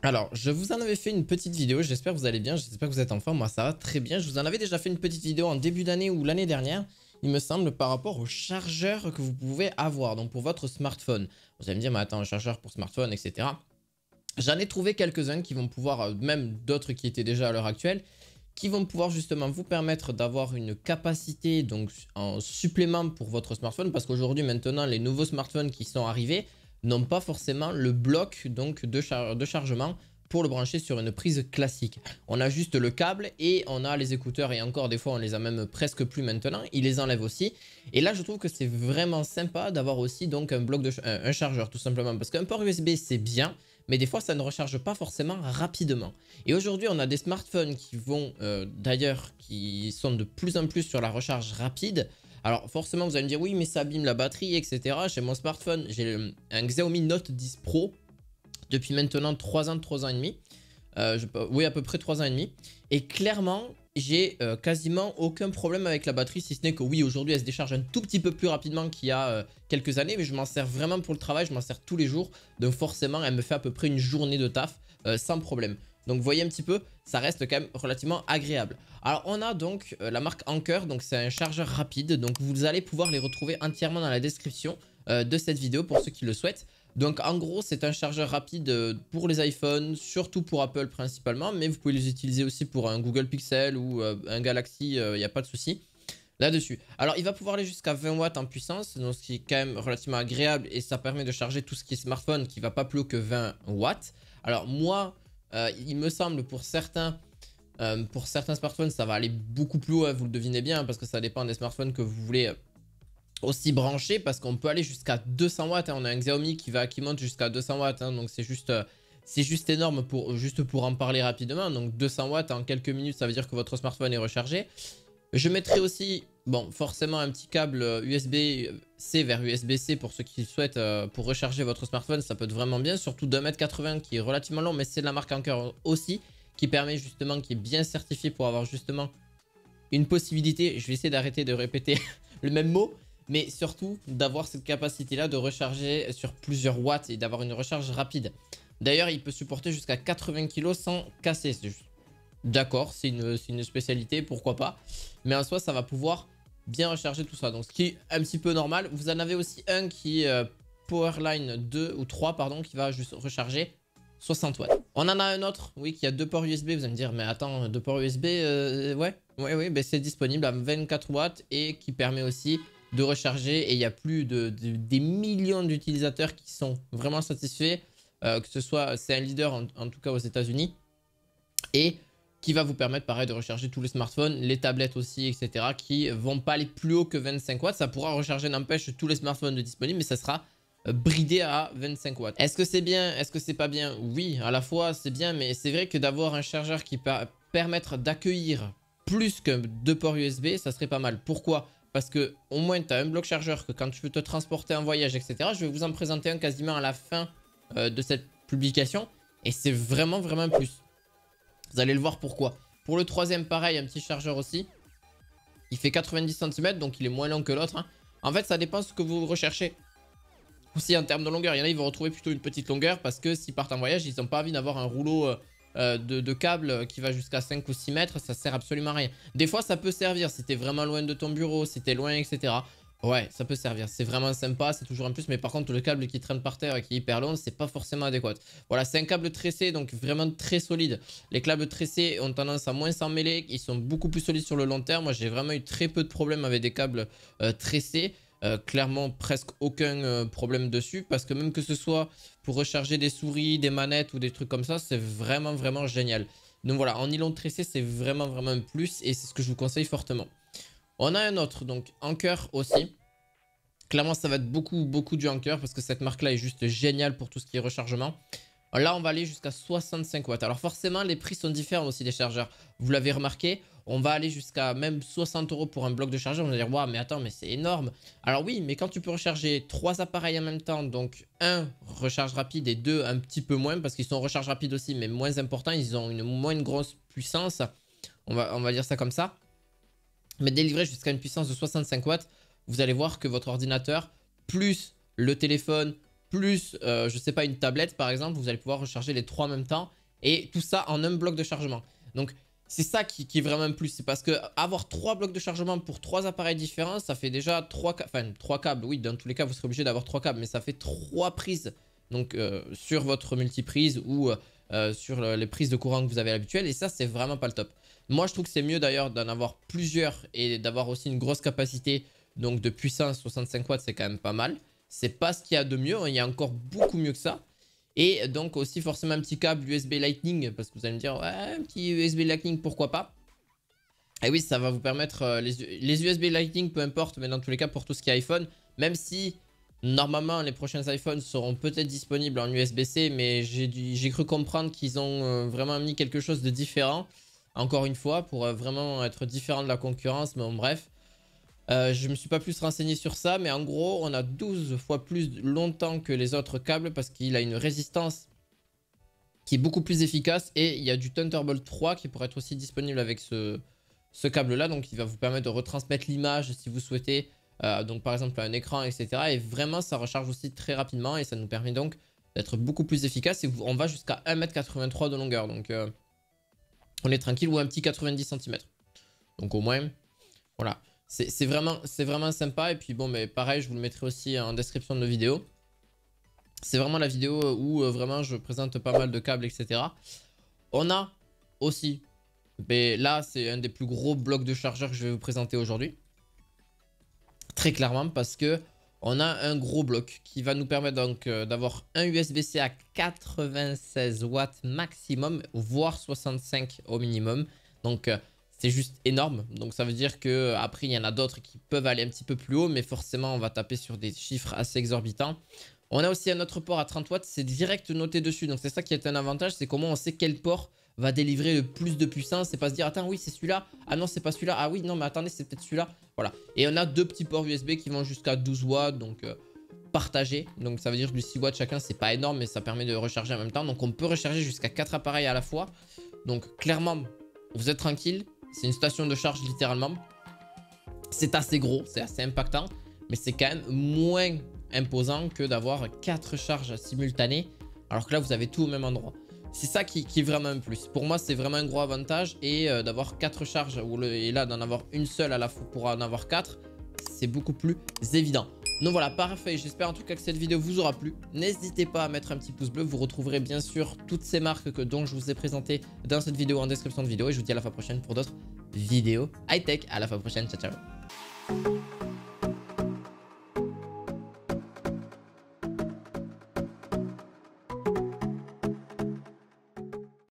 Alors, je vous en avais fait une petite vidéo, j'espère que vous allez bien, j'espère que vous êtes en forme, moi ça va très bien. Je vous en avais déjà fait une petite vidéo en début d'année ou l'année dernière, il me semble, par rapport au chargeur que vous pouvez avoir, donc pour votre smartphone. Vous allez me dire, mais attends, un chargeur pour smartphone, etc. J'en ai trouvé quelques-uns qui vont pouvoir, même d'autres qui étaient déjà à l'heure actuelle, qui vont pouvoir justement vous permettre d'avoir une capacité donc en supplément pour votre smartphone, parce qu'aujourd'hui maintenant les nouveaux smartphones qui sont arrivés n'ont pas forcément le bloc donc de chargement pour le brancher sur une prise classique. On a juste le câble et on a les écouteurs, et encore des fois on les a même presque plus maintenant, ils les enlèvent aussi. Et là je trouve que c'est vraiment sympa d'avoir aussi donc un bloc de un chargeur, tout simplement, parce qu'un port USB c'est bien, mais des fois ça ne recharge pas forcément rapidement. Et aujourd'hui, on a des smartphones qui vont, d'ailleurs, qui sont de plus en plus sur la recharge rapide. Alors forcément, vous allez me dire, oui, mais ça abîme la batterie, etc. Chez mon smartphone, j'ai un Xiaomi Note 10 Pro depuis maintenant 3 ans, 3 ans et demi. Oui, à peu près 3 ans et demi. Et clairement, j'ai quasiment aucun problème avec la batterie, si ce n'est que oui, aujourd'hui, elle se décharge un tout petit peu plus rapidement qu'il y a quelques années, mais je m'en sers vraiment pour le travail, je m'en sers tous les jours. Donc forcément, elle me fait à peu près une journée de taf sans problème. Donc vous voyez un petit peu, ça reste quand même relativement agréable. Alors on a donc la marque Anker, donc c'est un chargeur rapide. Donc vous allez pouvoir les retrouver entièrement dans la description de cette vidéo pour ceux qui le souhaitent. Donc en gros c'est un chargeur rapide pour les iPhones, surtout pour Apple principalement, mais vous pouvez les utiliser aussi pour un Google Pixel ou un Galaxy, il n'y a pas de souci là-dessus. Alors il va pouvoir aller jusqu'à 20 watts en puissance, donc ce qui est quand même relativement agréable, et ça permet de charger tout ce qui est smartphone qui va pas plus haut que 20 watts. Alors moi, il me semble pour certains smartphones ça va aller beaucoup plus haut, hein, vous le devinez bien, parce que ça dépend des smartphones que vous voulez aussi brancher, parce qu'on peut aller jusqu'à 200 watts, hein. On a un Xiaomi qui monte jusqu'à 200 watts, hein, donc c'est juste énorme juste pour en parler rapidement. Donc 200 watts en quelques minutes, ça veut dire que votre smartphone est rechargé. Je mettrai aussi, bon, forcément un petit câble USB-C vers USB-C pour ceux qui le souhaitent pour recharger votre smartphone. Ça peut être vraiment bien, surtout d'1,80 m qui est relativement long, mais c'est de la marque Anker aussi, qui permet justement, qui est bien certifié pour avoir justement une possibilité, je vais essayer d'arrêter de répéter le même mot, mais surtout d'avoir cette capacité-là de recharger sur plusieurs watts et d'avoir une recharge rapide. D'ailleurs, il peut supporter jusqu'à 80 kg sans casser. D'accord, c'est une spécialité, pourquoi pas. Mais en soi, ça va pouvoir bien recharger tout ça. Donc, ce qui est un petit peu normal. Vous en avez aussi un qui est Powerline 2 ou 3, pardon, qui va juste recharger 60 watts. On en a un autre, oui, qui a deux ports USB. Vous allez me dire, mais attends, deux ports USB, ouais, ben c'est disponible à 24 watts et qui permet aussi de recharger. Et il y a plus des millions d'utilisateurs qui sont vraiment satisfaits. Que ce soit, c'est un leader en tout cas aux États-Unis. Et qui va vous permettre pareil de recharger tous les smartphones, les tablettes aussi, etc. qui vont pas aller plus haut que 25 watts. Ça pourra recharger, n'empêche, tous les smartphones disponibles, mais ça sera bridé à 25 watts. Est-ce que c'est bien? Est-ce que c'est pas bien? Oui, à la fois c'est bien, mais c'est vrai que d'avoir un chargeur qui peut permettre d'accueillir plus que deux ports USB, ça serait pas mal. Pourquoi? Parce que au moins tu as un bloc chargeur que quand tu veux te transporter en voyage, etc. Je vais vous en présenter un quasiment à la fin de cette publication. Et c'est vraiment un plus. Vous allez le voir pourquoi. Pour le troisième, pareil, un petit chargeur aussi. Il fait 90 cm, donc il est moins long que l'autre, hein. En fait, ça dépend de ce que vous recherchez. Aussi en termes de longueur, il y en a, ils vont retrouver plutôt une petite longueur parce que s'ils partent en voyage, ils n'ont pas envie d'avoir un rouleau de câble qui va jusqu'à 5 ou 6 mètres. Ça sert absolument à rien. Des fois, ça peut servir si t'es vraiment loin de ton bureau, si t'es loin, etc. Ouais, ça peut servir. C'est vraiment sympa, c'est toujours un plus. Mais par contre, le câble qui traîne par terre et qui est hyper long, c'est pas forcément adéquat. Voilà, c'est un câble tressé, donc vraiment très solide. Les câbles tressés ont tendance à moins s'en mêler. Ils sont beaucoup plus solides sur le long terme. Moi, j'ai vraiment eu très peu de problèmes avec des câbles tressés. Clairement, presque aucun problème dessus. Parce que même que ce soit pour recharger des souris, des manettes ou des trucs comme ça, c'est vraiment génial. Donc voilà, en nylon tressé, c'est vraiment un plus. Et c'est ce que je vous conseille fortement. On a un autre, donc Anker aussi. Clairement, ça va être beaucoup du Anker parce que cette marque-là est juste géniale pour tout ce qui est rechargement. Là, on va aller jusqu'à 65 watts. Alors forcément, les prix sont différents aussi des chargeurs. Vous l'avez remarqué, on va aller jusqu'à même 60 € pour un bloc de chargeur. On va dire, waouh, mais attends, mais c'est énorme. Alors oui, mais quand tu peux recharger 3 appareils en même temps, donc un recharge rapide et deux un petit peu moins, parce qu'ils sont recharge rapide aussi, mais moins importants, ils ont une moins grosse puissance. On va dire ça comme ça. Mais délivré jusqu'à une puissance de 65 watts, vous allez voir que votre ordinateur, plus le téléphone, plus, je sais pas, une tablette par exemple, vous allez pouvoir recharger les 3 en même temps. Et tout ça en un bloc de chargement. Donc c'est ça qui est vraiment un plus. C'est parce que avoir 3 blocs de chargement pour 3 appareils différents, ça fait déjà 3 câbles. Oui, dans tous les cas, vous serez obligé d'avoir 3 câbles. Mais ça fait 3 prises. Donc sur votre multiprise ou sur les prises de courant que vous avez habituelles. Et ça, c'est vraiment pas le top. Moi, je trouve que c'est mieux d'ailleurs d'en avoir plusieurs et d'avoir aussi une grosse capacité. Donc de puissance, 65 watts, c'est quand même pas mal. C'est pas ce qu'il y a de mieux. Il y a encore beaucoup mieux que ça. Et donc aussi forcément un petit câble USB Lightning, parce que vous allez me dire, ouais, un petit USB Lightning, pourquoi pas. Et oui, ça va vous permettre, les USB Lightning, peu importe, mais dans tous les cas pour tout ce qui est iPhone, même si normalement les prochains iPhones seront peut-être disponibles en USB-C, mais j'ai cru comprendre qu'ils ont vraiment mis quelque chose de différent, encore une fois, pour vraiment être différent de la concurrence, mais bon, bref. Je me suis pas plus renseigné sur ça, mais en gros, on a 12 fois plus longtemps que les autres câbles parce qu'il a une résistance qui est beaucoup plus efficace et il y a du Thunderbolt 3 qui pourrait être aussi disponible avec ce câble-là. Donc, il va vous permettre de retransmettre l'image si vous souhaitez, donc par exemple un écran, etc. Et vraiment, ça recharge aussi très rapidement et ça nous permet donc d'être beaucoup plus efficace. Et on va jusqu'à 1,83 m de longueur, donc on est tranquille, ou un petit 90 cm. Donc au moins, voilà. C'est vraiment sympa. Et puis bon, mais pareil, je vous le mettrai aussi en description de la vidéo. C'est vraiment la vidéo où vraiment je présente pas mal de câbles, etc. On a aussi, mais là c'est un des plus gros blocs de chargeur que je vais vous présenter aujourd'hui. Très clairement parce que on a un gros bloc qui va nous permettre donc d'avoir un USB-C à 96 watts maximum, voire 65 au minimum. Donc c'est juste énorme. Donc ça veut dire que après il y en a d'autres qui peuvent aller un petit peu plus haut, mais forcément on va taper sur des chiffres assez exorbitants. On a aussi un autre port à 30 watts, c'est direct noté dessus. Donc c'est ça qui est un avantage, c'est comment on sait quel port va délivrer le plus de puissance. C'est pas se dire attends oui c'est celui-là, ah non c'est pas celui-là, ah oui non mais attendez c'est peut-être celui-là. Voilà. Et on a deux petits ports USB qui vont jusqu'à 12 watts, donc partagés. Donc ça veut dire du 6 watts chacun, c'est pas énorme, mais ça permet de recharger en même temps. Donc on peut recharger jusqu'à 4 appareils à la fois. Donc clairement, vous êtes tranquille. C'est une station de charge littéralement. C'est assez gros, c'est assez impactant, mais c'est quand même moins imposant que d'avoir 4 charges simultanées, alors que là vous avez tout au même endroit. C'est ça qui est vraiment un plus. Pour moi, c'est vraiment un gros avantage. Et d'avoir 4 charges, et là d'en avoir une seule à la fois pour en avoir 4, c'est beaucoup plus évident. Donc voilà, parfait. J'espère en tout cas que cette vidéo vous aura plu. N'hésitez pas à mettre un petit pouce bleu. Vous retrouverez bien sûr toutes ces marques dont je vous ai présentées dans cette vidéo en description de vidéo. Et je vous dis à la fois prochaine pour d'autres vidéos high-tech. À la fois prochaine. Ciao, ciao.